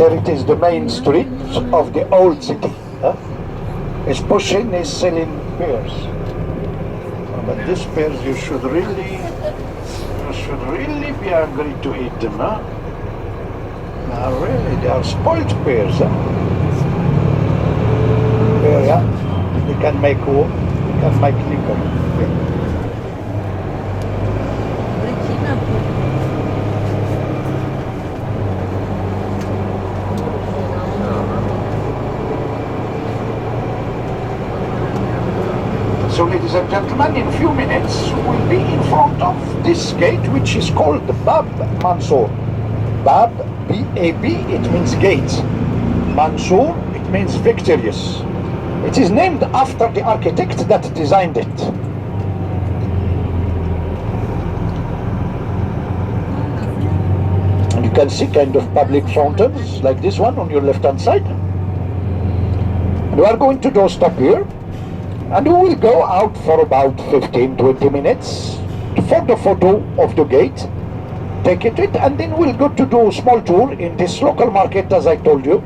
Here it is the main street of the old city. He's pushing, he's selling pears. But these pears you should really be angry to eat them, huh? Now really, they are spoiled pears, huh? Pear, yeah. They can make liquor. Okay? So ladies and gentlemen, in a few minutes we'll be in front of this gate, which is called the Bab Mansour. Bab, B-A-B, it means gate. Mansour, it means victorious. It is named after the architect that designed it. And you can see kind of public fountains like this one on your left hand side. And we are going to do stop here. And we will go out for about 15-20 minutes for the photo of the gate, take it, and then we'll go to do a small tour in this local market, as I told you,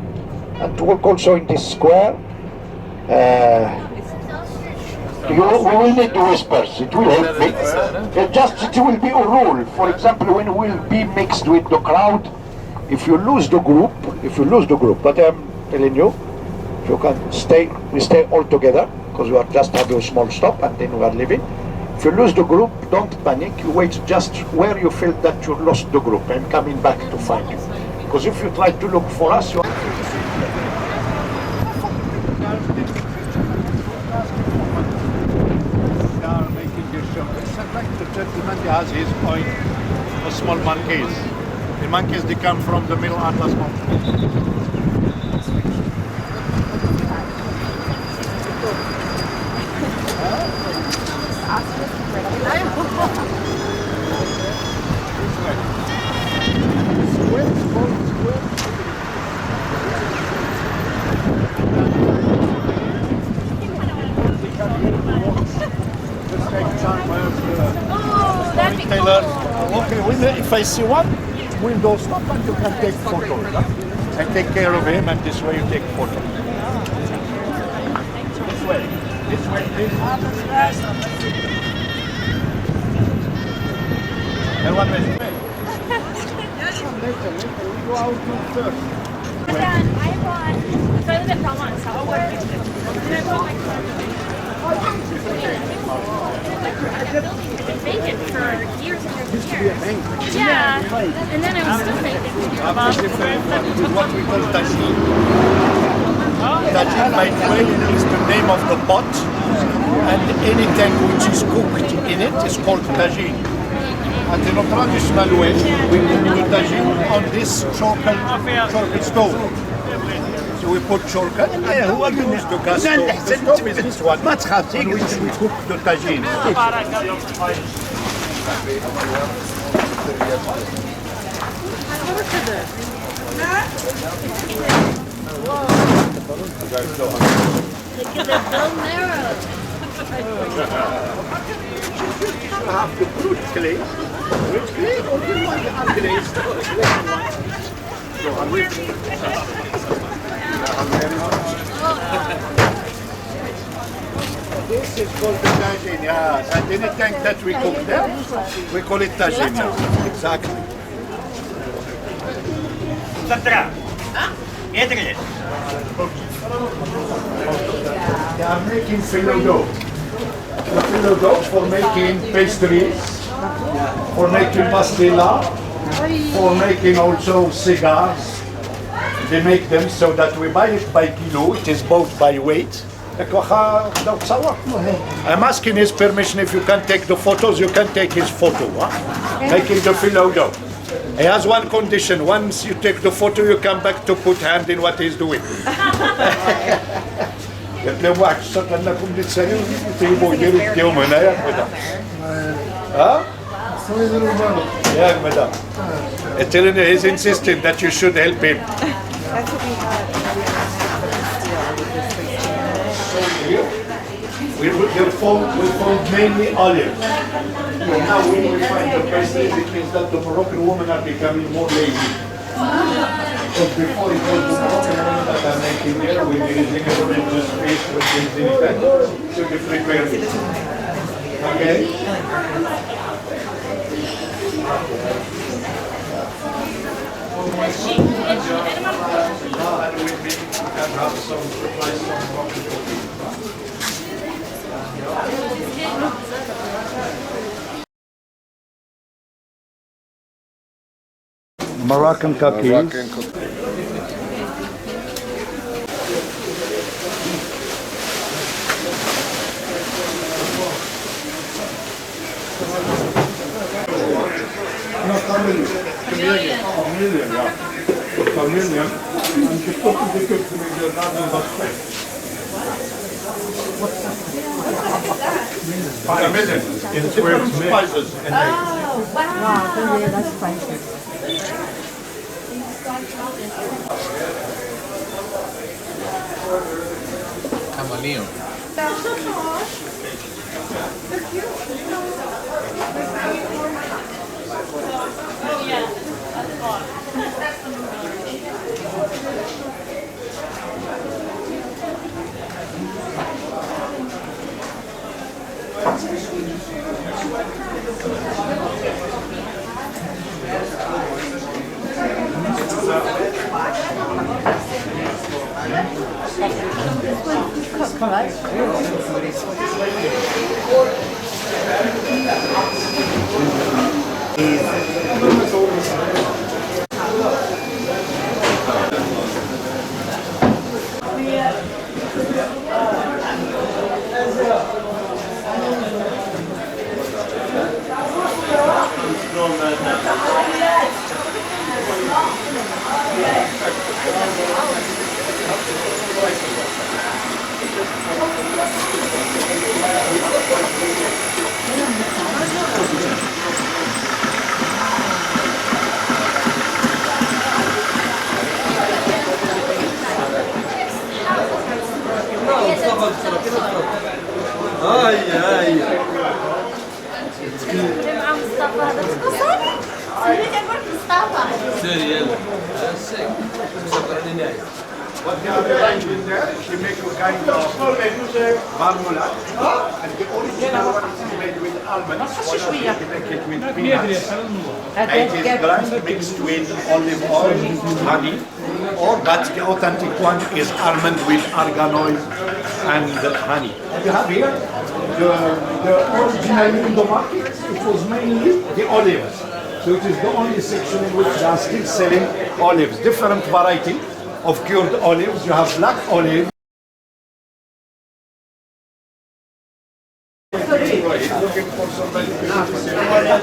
and to work also in this square. We will need the whispers, it will help me. It will be a rule. For example, when we'll be mixed with the crowd, if you lose the group, but I'm telling you, if you can stay, we stay all together, because we are just having a small stop and then we are leaving. If you lose the group, don't panic, you wait just where you feel that you lost the group. I'm coming back to find you. Because if you try to look for us, you They are making this show. It's like the gentleman has his point, a small monkeys. The monkeys, they come from the Middle Atlas Mountains. Okay, if I see one, we'll go stop and you can take photos. Huh? I take care of him, and this way you take photos. This way, please. And one way. Later, we go out first. I bought the Belmont software, and I bought my car. I've been thinking for years and years and years. Yeah, and then I was still thinking about what we call tagine. Tagine, by the way, is the name of the pot, and anything which is cooked in it is called tagine. And in a traditional way, we cook the tagine on this charcoal stove. So we put charcoal and we use the gas stove with this one, on which we cook the tagine. look at the bone marrow. You have the fruit clay. Which clay? Or do you want the unglazed? This is called the tagine, yeah. And anything that we cook there, we call it tagine. Yeah. Exactly. They are making filo dough. The filo dough for making pastries, for making pastilla, for making also cigars. They make them so that we buy it by kilo, it is bought by weight. I'm asking his permission if you can take the photos, you can take his photo. Huh? Making the filo dough. He has one condition, once you take the photo, you come back to put hand in what he's doing. قلت له واحد الشرط انكم اللي تساليو يطيبوا يديروا يديهم هنا ياك مدام ها؟ ياك مدام telling you he's insisting that you should help him. That's what we had. We found mainly olives. Now when we find the pastries, it means that the Moroccan women are becoming more lazy. Because before it was the Moroccan element that I'm making here, we're using a religious space with things in it. So you prepare it. Okay? And with me, you can have some supplies from Morocco. Moroccan cookies. No, chameleon. Chameleon, yeah. Chameleon. And the top of the cook to make the nothing but fresh. Chameleon. It's with spices and eggs. Oh, wow. That's spicy. Camalinho. Ay, ay. مع مصطفى هذا تصوري سوري جنبك مصطفى Serial. Sei. Sopranlinea. What they are arranging there, she make a kind of marmalade. And the original one is made with almonds. You make it with peanuts. 80 grams mixed with olive oil, honey. Or but the authentic one is almond with argan oil and honey. You have here the original in the market. It was mainly the olives. So it is the only section in which they are still selling olives, different variety of cured olives. You have black olive. Looking for somebody.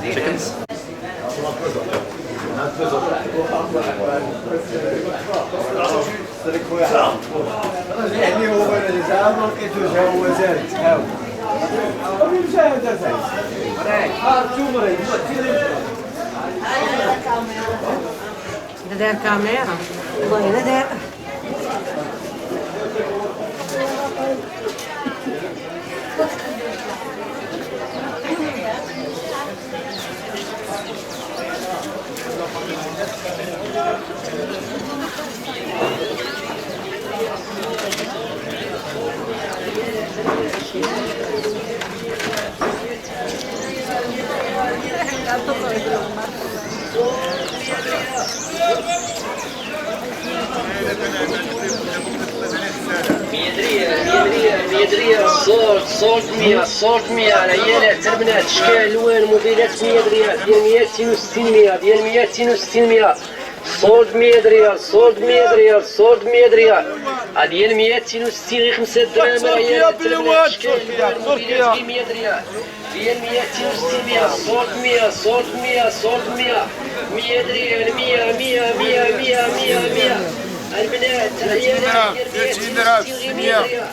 Chickens? ده كاميرا والله ده Mi 100 ريال صوت 100 صوت 100 العيالات تربنات اشكال الوان موبيلات 100 ريال ديال 260 100 ديال 260 100 صوت 100 ريال صوت 100 ريال صوت 100 ريال ديال 260 غير 5 دراهم العيالات تربنات اشكال الوان موبيلات 100 ريال ديال 260 100 صوت 100 صوت 100 صوت 100 100 ريال 100 100 100 100 100 100 البنات العيالات ديال 260 100 ريال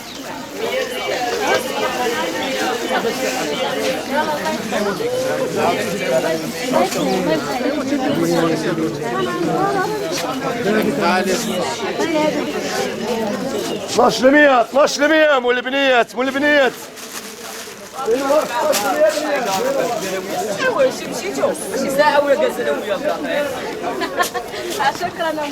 ل 100 12 ل 100 مول البنيات مول البنيات واش مشيتو شي ساعه ولا جالسه انا وياه شكرا امي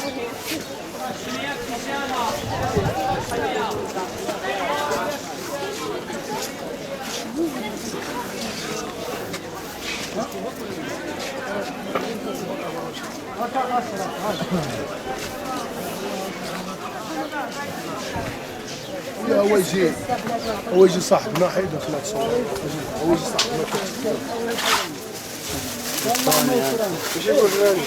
هو يجي صاحبنا حيدو خلاص هو يجي صاحبنا ايش يقول لنا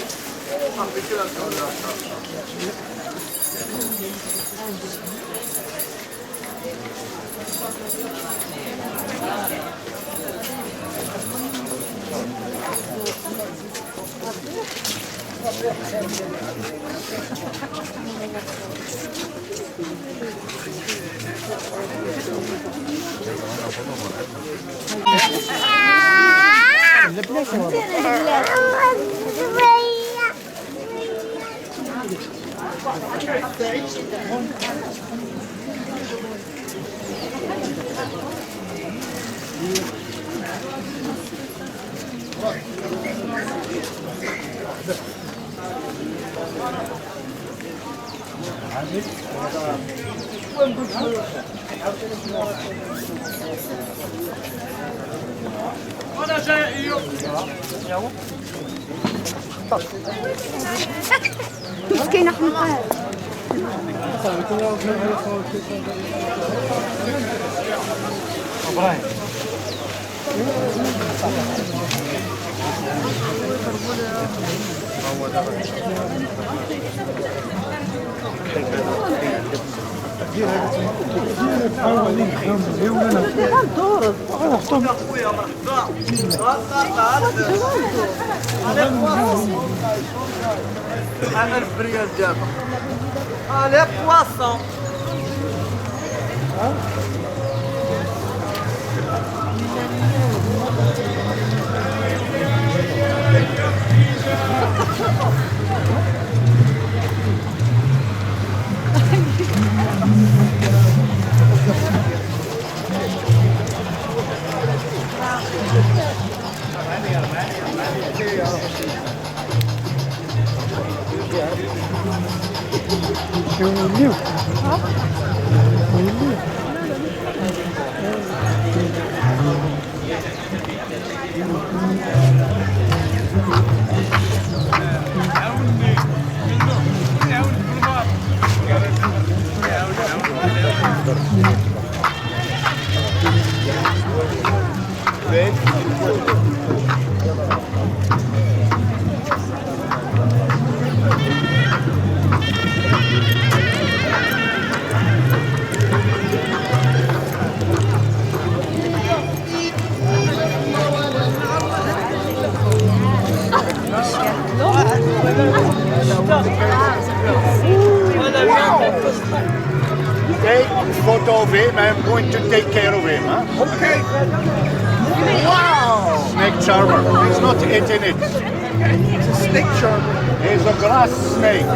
مسكينة حمقاها ألف ريال جاب على بواسون Take a photo of him. I'm going to take care of him. Huh? Okay. Wow! Snake charmer. He's not eating it. It's a snake charmer. He's a grass snake.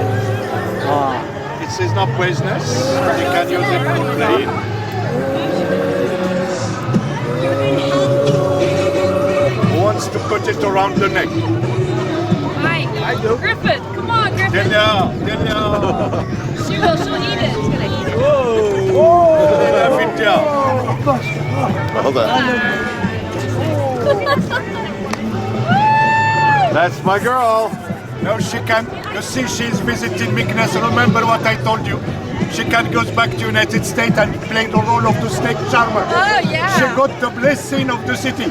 It is not poisonous. You can use it for playing. Who wants to put it around the neck? Mike. I do. Griffith, come on, Griffith. Delia. She'll eat it. She's gonna eat it. Whoa! Hold on. That's my girl. No, she can. You see, she's visiting Meknes. Remember what I told you? She can go back to United States and play the role of the state charmer. Oh, yeah. She got the blessing of the city.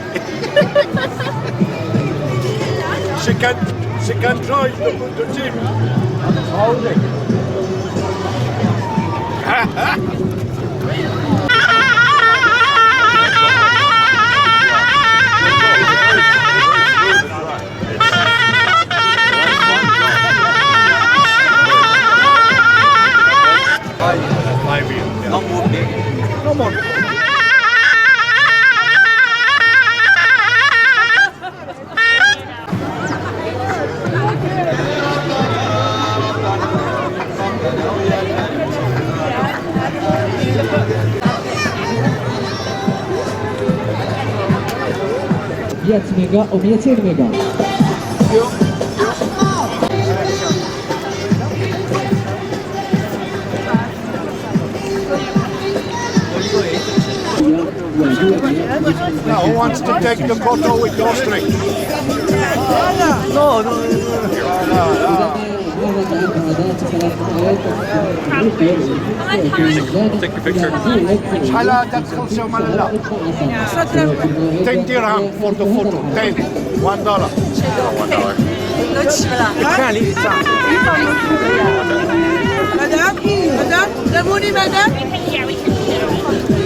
she can join the team. Five years. Yeah. No more big. No more. ميجا و 200 ميجا. Now, who wants to take the photo with your string? No. Take a picture. شحال تدخل سوم ولا لا؟ 10 dirham for the photo. 10. $1. Madame, madame, madame, Yeah, we can.